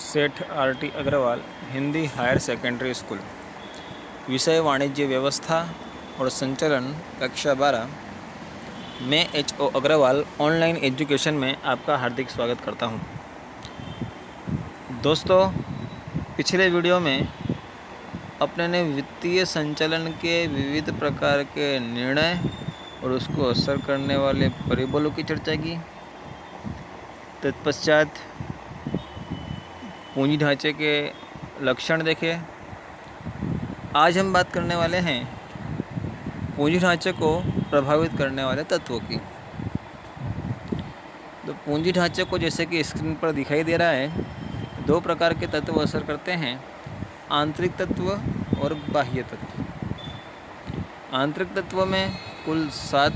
सेठ R T. Agrawal Hindi higher secondary school, विषय वाणिज्य व्यवस्था और संचालन, कक्षा 12। मैं H.O. अग्रवाल ऑनलाइन एजुकेशन में आपका हार्दिक स्वागत करता हूं। दोस्तों, पिछले वीडियो में अपने ने वित्तीय संचालन के विविध प्रकार के निर्णय और उसको असर करने वाले परिबलों की चर्चा की। तत्पश्चात पूंजी ढांचे के लक्षण देखे। आज हम बात करने वाले हैं पूंजी ढांचे को प्रभावित करने वाले तत्वों की। तो पूंजी ढांचे को जैसे कि स्क्रीन पर दिखाई दे रहा है, दो प्रकार के तत्व असर करते हैं, आंतरिक तत्व और बाह्य तत्व। आंतरिक तत्व में कुल 7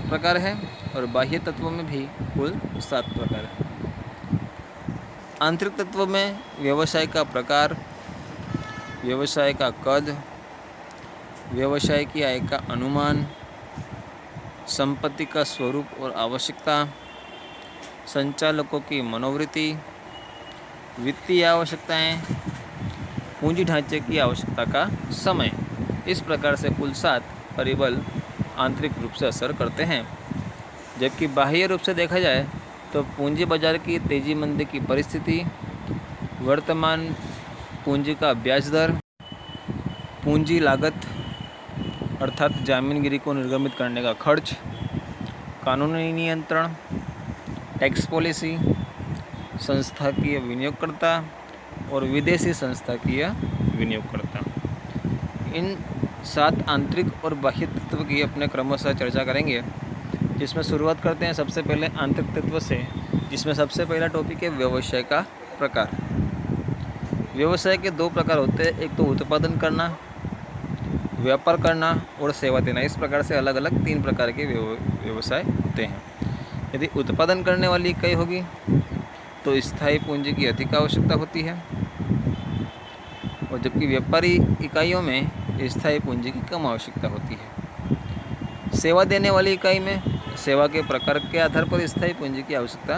प्रकार हैं और बाह्य तत्व में भी कुल 7 प्रकार हैं। आंतरिक तत्व में व्यवसाय का प्रकार, व्यवसाय का कद, व्यवसाय की आय का अनुमान, संपत्ति का स्वरूप और आवश्यकता, संचालकों की मनोवृत्ति, वित्तीय आवश्यकताएं, पूंजी ढांचे की आवश्यकता का समय, इस प्रकार से कुल 7 परिबल आंतरिक रूप से असर करते हैं। जबकि बाह्य रूप से देखा जाए तो पूंजी बाजार की तेजी मंदी की परिस्थिति, वर्तमान पूंजी का ब्याज दर, पूंजी लागत अर्थात जामीनगिरी को निर्गमित करने का खर्च, कानूनी नियंत्रण, टैक्स पॉलिसी, संस्थाकीय विनियोगकर्ता और विदेशी संस्थाकीय विनियोगकर्ता, इन 7 आंतरिक और बाह्य तत्व की अपने क्रमशः चर्चा करेंगे। जिसमें शुरुआत करते हैं सबसे पहले आंतरिक तत्व से, जिसमें सबसे पहला टॉपिक है व्यवसाय का प्रकार। व्यवसाय के 2 प्रकार होते हैं, एक तो उत्पादन करना, व्यापार करना और सेवा देना। इस प्रकार से अलग अलग 3 प्रकार के व्यवसाय होते हैं। यदि उत्पादन करने वाली इकाई होगी तो स्थायी पूंजी की अधिक आवश्यकता होती है, और जबकि व्यापारी इकाइयों में स्थायी पूंजी की कम आवश्यकता होती है। सेवा देने वाली इकाई में सेवा के प्रकार के आधार पर स्थायी पूंजी की आवश्यकता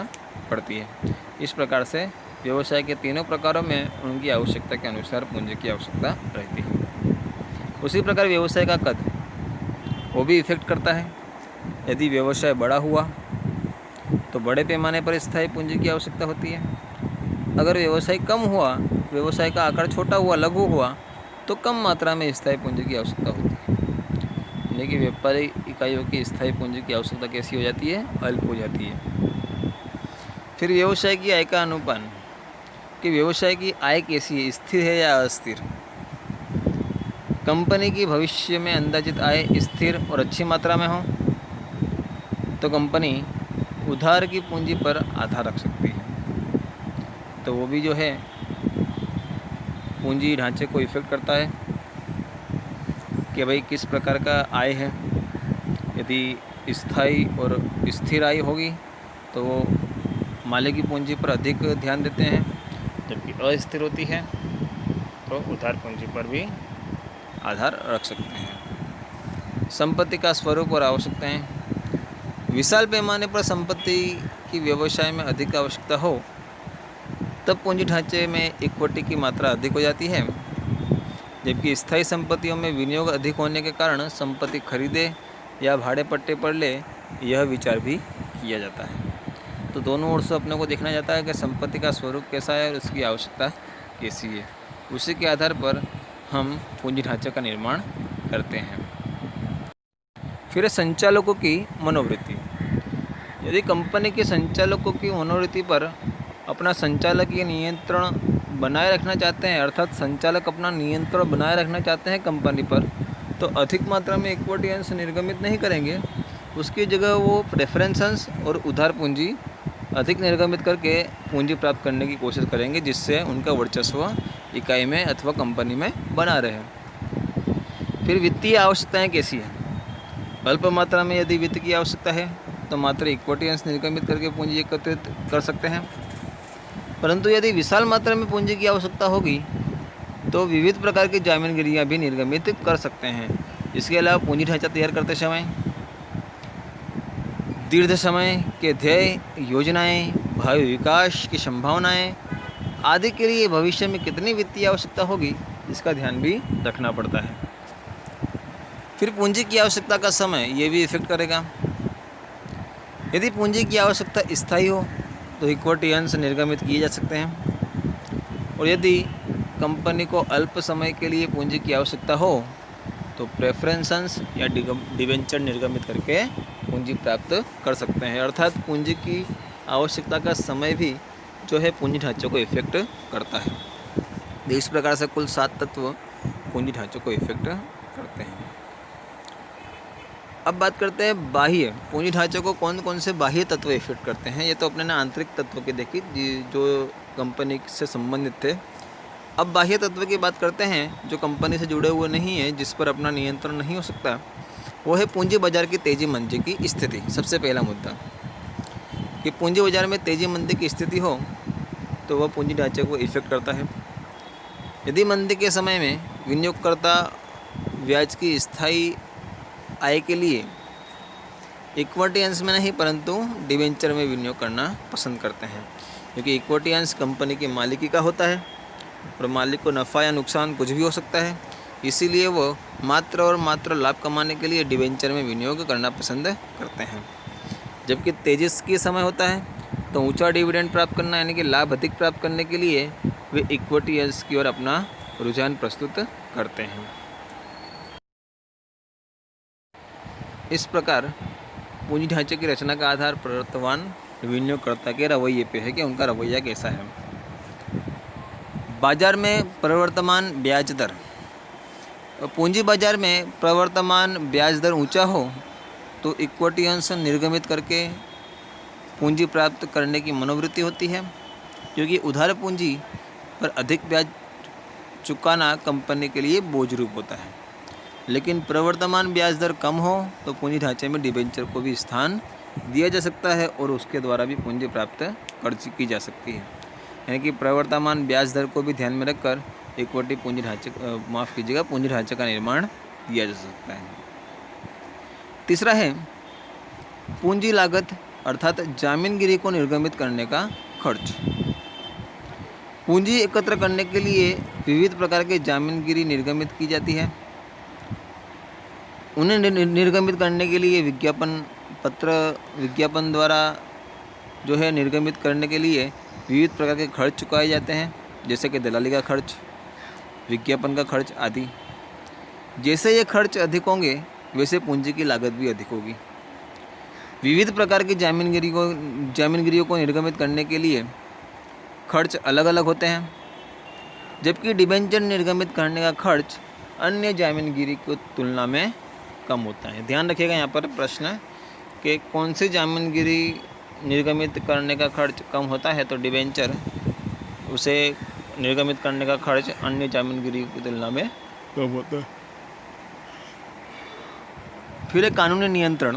पड़ती है। इस प्रकार से व्यवसाय के तीनों प्रकारों में उनकी आवश्यकता के अनुसार पूंजी की आवश्यकता रहती है। उसी प्रकार व्यवसाय का कद, वो भी इफेक्ट करता है। यदि व्यवसाय बड़ा हुआ तो बड़े पैमाने पर स्थायी पूंजी की आवश्यकता होती है। अगर व्यवसाय कम हुआ, व्यवसाय का आकार छोटा हुआ, लघु हुआ, तो कम मात्रा में स्थायी पूंजी की आवश्यकता होती है। यानी कि व्यापारी इकाइयों की स्थायी पूंजी की आवश्यकता कैसी हो जाती है? अल्प हो जाती है। फिर व्यवसाय की आय का अनुपान, कि व्यवसाय की आय कैसी है, स्थिर है या अस्थिर। कंपनी की भविष्य में अंदाजित आय स्थिर और अच्छी मात्रा में हो तो कंपनी उधार की पूंजी पर आधार रख सकती है, तो वो भी जो है पूंजी ढांचे को इफेक्ट करता है कि भाई किस प्रकार का आय है। यदि स्थायी और स्थिर आय होगी तो वो मालिक की पूंजी पर अधिक ध्यान देते हैं, जबकि अस्थिर होती है तो उधार पूंजी पर भी आधार रख सकते हैं। संपत्ति का स्वरूप और आवश्यकताएं, विशाल पैमाने पर संपत्ति की व्यवसाय में अधिक आवश्यकता हो तब पूंजी ढांचे में इक्विटी की मात्रा अधिक हो जाती है, जबकि स्थायी संपत्तियों में विनियोग अधिक होने के कारण संपत्ति खरीदे या भाड़े पट्टे पर ले, यह विचार भी किया जाता है। तो दोनों ओर से अपने को देखना जाता है कि संपत्ति का स्वरूप कैसा है और उसकी आवश्यकता कैसी है। उसी के आधार पर हम पूंजी ढांचे का निर्माण करते हैं। फिर संचालकों की मनोवृत्ति। यदि कंपनी के संचालकों की मनोवृत्ति पर अपना संचालकीय नियंत्रण बनाए रखना चाहते हैं, अर्थात संचालक अपना नियंत्रण बनाए रखना चाहते हैं कंपनी पर, तो अधिक मात्रा में इक्विटी अंश निर्गमित नहीं करेंगे। उसकी जगह वो प्रेफरेंस अंश और उधार पूंजी अधिक निर्गमित करके पूंजी प्राप्त करने की कोशिश करेंगे, जिससे उनका वर्चस्व इकाई में अथवा कंपनी में बना रहे। फिर वित्तीय आवश्यकताएं कैसी है? अल्प मात्रा में यदि वित्त की आवश्यकता है तो मात्र इक्विटी अंश निर्गमित करके पूंजी एकत्रित कर सकते हैं, परंतु यदि विशाल मात्रा में पूंजी की आवश्यकता होगी तो विविध प्रकार की जामीनगिरियां भी निर्गमित कर सकते हैं। इसके अलावा पूंजी ढांचा तैयार करते समय दीर्घ समय के ध्येय, योजनाएं, भावी विकास की संभावनाएं, आदि के लिए भविष्य में कितनी वित्तीय आवश्यकता होगी, इसका ध्यान भी रखना पड़ता है। फिर पूंजी की आवश्यकता का समय, ये भी इफेक्ट करेगा। यदि पूंजी की आवश्यकता स्थायी हो तो इक्विटी अंश निर्गमित किए जा सकते हैं, और यदि कंपनी को अल्प समय के लिए पूंजी की आवश्यकता हो तो प्रेफरेंस अंश या डिवेंचर निर्गमित करके पूंजी प्राप्त कर सकते हैं। अर्थात पूंजी की आवश्यकता का समय भी जो है पूंजी ढांचे को इफेक्ट करता है। इस प्रकार से कुल 7 तत्व पूंजी ढांचे को इफेक्ट करते हैं। अब बात करते हैं बाह्य पूंजी ढांचे को कौन कौन से बाह्य तत्व इफेक्ट करते हैं। ये तो अपने ने आंतरिक तत्व की देखी जो कंपनी से संबंधित थे। अब बाह्य तत्व की बात करते हैं जो कंपनी से जुड़े हुए नहीं है, जिस पर अपना नियंत्रण नहीं हो सकता। वो है पूंजी बाजार की तेजी मंदी की स्थिति। सबसे पहला मुद्दा कि पूंजी बाजार में तेजी मंदी की स्थिति हो तो वह पूंजी ढांचे को इफेक्ट करता है। यदि मंदी के समय में विनियोगकर्ता ब्याज की स्थायी आय के लिए इक्विटी अंश में नहीं परंतु डिवेंचर में विनियोग करना पसंद करते हैं, क्योंकि इक्विटी अंश कंपनी की मालिकी का होता है और मालिक को नफ़ा या नुकसान कुछ भी हो सकता है, इसीलिए वो मात्र और मात्र लाभ कमाने के लिए डिवेंचर में विनियोग करना पसंद करते हैं। जबकि तेजिस की समय होता है तो ऊंचा डिविडेंड प्राप्त करना यानी कि लाभ अधिक प्राप्त करने के लिए वे इक्विटी अंश की ओर अपना रुझान प्रस्तुत करते हैं। इस प्रकार पूंजी ढांचे की रचना का आधार प्रवर्तमान विनियोगकर्ता के रवैये पे है कि उनका रवैया कैसा है। बाजार में प्रवर्तमान ब्याज दर, पूंजी बाजार में प्रवर्तमान ब्याज दर ऊंचा हो तो इक्विटी अंश निर्गमित करके पूंजी प्राप्त करने की मनोवृत्ति होती है, क्योंकि उधार पूंजी पर अधिक ब्याज चुकाना कंपनी के लिए बोझ रूप होता है। लेकिन प्रवर्तमान ब्याज दर कम हो तो पूंजी ढांचे में डिबेंचर को भी स्थान दिया जा सकता है और उसके द्वारा भी पूंजी प्राप्त की जा सकती है। यानी कि प्रवर्तमान ब्याज दर को भी ध्यान में रखकर इक्विटी पूंजी ढांचे पूंजी ढांचे का निर्माण किया जा सकता है। तीसरा है पूंजी लागत अर्थात जामीनगिरी को निर्गमित करने का खर्च। पूंजी एकत्र करने के लिए विविध प्रकार के जामीनगिरी निर्गमित की जाती है। उन्हें निर्गमित करने के लिए विज्ञापन द्वारा जो है निर्गमित करने के लिए विविध प्रकार के खर्च चुकाए जाते हैं, जैसे कि दलाली का खर्च, विज्ञापन का खर्च आदि। जैसे ये खर्च अधिक होंगे वैसे पूंजी की लागत भी अधिक होगी। विविध प्रकार की जामीनगिरियों को निर्गमित करने के लिए खर्च अलग अलग होते हैं, जबकि डिबेंचर निर्गमित करने का खर्च अन्य जामीनगिरी की तुलना में कम होता है। ध्यान रखिएगा यहाँ पर प्रश्न कि कौन सी जामीनगिरी निर्गमित करने का खर्च कम होता है, तो डिबेंचर उसे निर्गमित करने का खर्च अन्य जामीनगिरी की तुलना में कम होता है। फिर एक कानूनी नियंत्रण।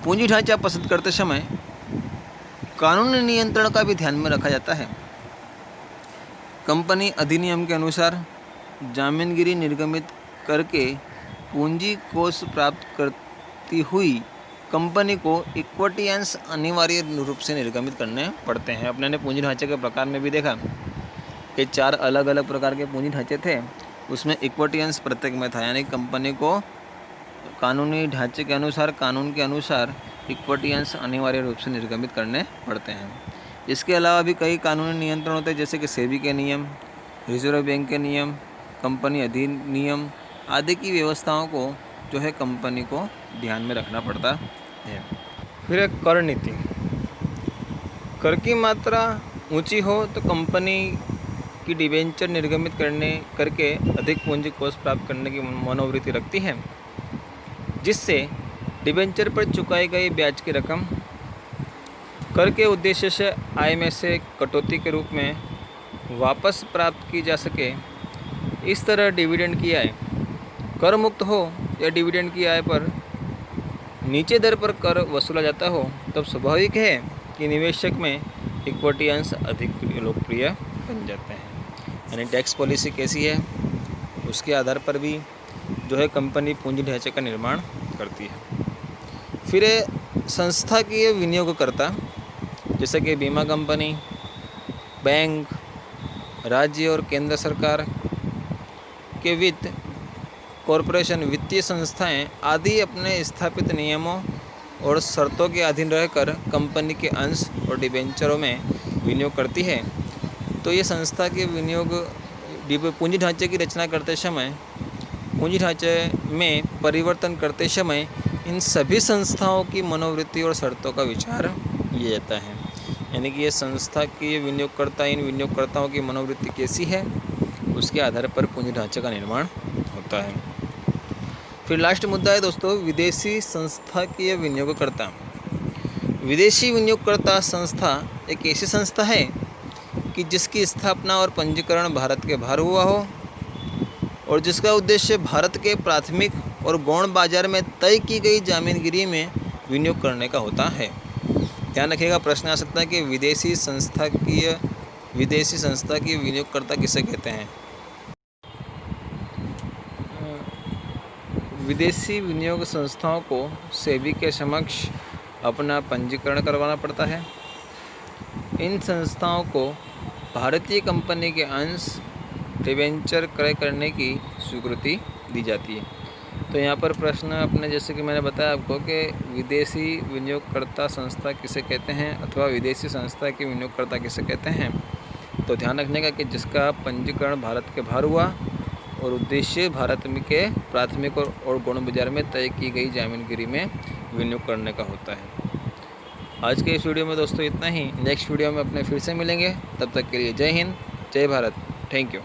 पूंजी ढांचा पसंद करते समय कानूनी नियंत्रण का भी ध्यान में रखा जाता है। कंपनी अधिनियम के अनुसार जामीनगिरी निर्गमित करके पूंजी कोष प्राप्त करती हुई कंपनी को इक्विटी अंश अनिवार्य रूप से निर्गमित करने पड़ते हैं। अपने ने पूंजी ढांचे के प्रकार में भी देखा कि 4 अलग अलग प्रकार के पूंजी ढांचे थे, उसमें इक्विटी अंश प्रत्येक में था, यानी कंपनी को कानूनी ढांचे के अनुसार कानून के अनुसार इक्विटी अंश अनिवार्य रूप से निर्गमित करने पड़ते हैं। इसके अलावा भी कई कानूनी नियंत्रण होते हैं, जैसे कि सेबी के नियम, रिजर्व बैंक के नियम, कंपनी अधिनियम आदि की व्यवस्थाओं को जो है कंपनी को ध्यान में रखना पड़ता है। फिर एक कर नीति। कर की मात्रा ऊंची हो तो कंपनी की डिबेंचर निर्गमित करके अधिक पूंजी कोष प्राप्त करने की मनोवृत्ति रखती है, जिससे डिबेंचर पर चुकाई गई ब्याज की रकम कर के उद्देश्य से आय में से कटौती के रूप में वापस प्राप्त की जा सके। इस तरह डिविडेंड की आय कर मुक्त हो या डिविडेंड की आय पर नीचे दर पर कर वसूला जाता हो, तब स्वाभाविक है कि निवेशक में इक्विटी अंश अधिक लोकप्रिय बन जाते हैं। यानी टैक्स पॉलिसी कैसी है उसके आधार पर भी जो है कंपनी पूंजी ढांचे का निर्माण करती है। फिर संस्था की विनियोगकर्ता, जैसे कि बीमा कंपनी, बैंक, राज्य और केंद्र सरकार के वित्त, कॉरपोरेशन, वित्तीय संस्थाएं आदि अपने स्थापित नियमों और शर्तों के अधीन रहकर कंपनी के अंश और डिबेंचरों में विनियोग करती है। तो ये संस्था के पूंजी ढांचे की रचना करते समय, पूंजी ढांचे में परिवर्तन करते समय इन सभी संस्थाओं की मनोवृत्ति और शर्तों का विचार किया जाता है। यानी कि ये संस्था की विनियोगकर्ता, इन विनियोगकर्ताओं की मनोवृत्ति कैसी है, उसके आधार पर पूंजी ढांचे का निर्माण होता है। फिर लास्ट मुद्दा है दोस्तों, विदेशी संस्थाकीय विनियोगकर्ता। विदेशी विनियोगकर्ता संस्था एक ऐसी संस्था है कि जिसकी स्थापना और पंजीकरण भारत के बाहर हुआ हो और जिसका उद्देश्य भारत के प्राथमिक और गौण बाजार में तय की गई जामीनगिरी में विनियोग करने का होता है। ध्यान रखिएगा, प्रश्न आ सकता है कि विदेशी संस्था की विनियोगकर्ता किसे कहते हैं। विदेशी विनियोग संस्थाओं को सेबी के समक्ष अपना पंजीकरण करवाना पड़ता है। इन संस्थाओं को भारतीय कंपनी के अंश, डिबेंचर क्रय करने की स्वीकृति दी जाती है। तो यहाँ पर प्रश्न अपने, जैसे कि मैंने बताया आपको कि विदेशी विनियोगकर्ता संस्था किसे कहते हैं अथवा विदेशी संस्था के विनियोगकर्ता किसे कहते हैं, तो ध्यान रखने का कि जिसका पंजीकरण भारत के बाहर हुआ और उद्देश्य भारत में के प्राथमिक और गौण बाजार में तय की गई जामीनगिरी में विनियोग करने का होता है। आज के इस वीडियो में दोस्तों इतना ही। नेक्स्ट वीडियो में अपने फिर से मिलेंगे, तब तक के लिए जय हिंद, जय भारत, थैंक यू।